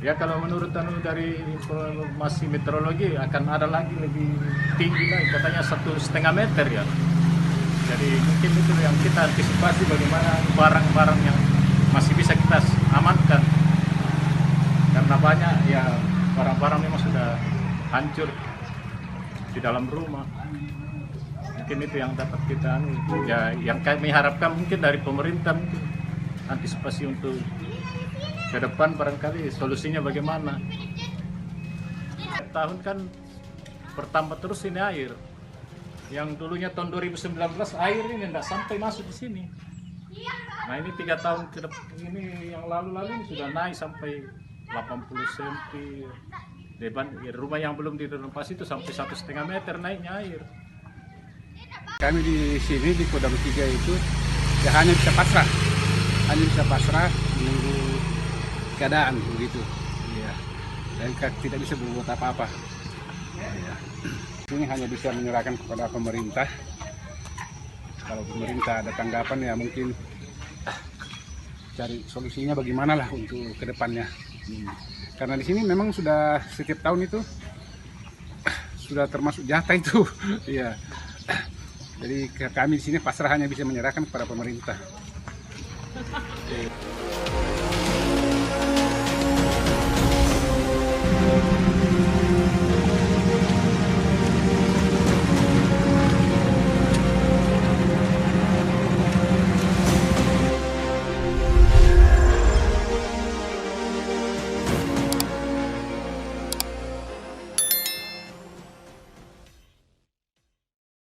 Ya kalau menurut dari informasi meteorologi akan ada lagi lebih tinggi lagi, katanya 1,5 meter ya. Jadi mungkin itu yang kita antisipasi, bagaimana barang-barang yang masih bisa kita amankan. Karena banyak ya barang-barang memang sudah hancur di dalam rumah. Mungkin itu yang dapat kita ya, yang kami harapkan mungkin dari pemerintah, mungkin antisipasi untuk ke depan barangkali solusinya bagaimana. Tahun kan bertambah terus ini air. Yang dulunya tahun 2019 air ini tidak sampai masuk di sini. Nah ini 3 tahun ke depan ini yang lalu-lalu sudah naik sampai 80 cm. Depan rumah yang belum direnovasi itu sampai 1,5 meter naiknya air. Kami di sini di Kodam 3 itu ya hanya bisa pasrah menunggu keadaan begitu. Iya. Dan tidak bisa berbuat apa-apa. Iya. Ini hanya bisa menyerahkan kepada pemerintah. Kalau pemerintah ada tanggapan ya mungkin cari solusinya bagaimana lah untuk kedepannya. Karena di sini memang sudah setiap tahun itu sudah termasuk jatah itu. Iya. Jadi kami di sini pasrah hanya bisa menyerahkan kepada pemerintah.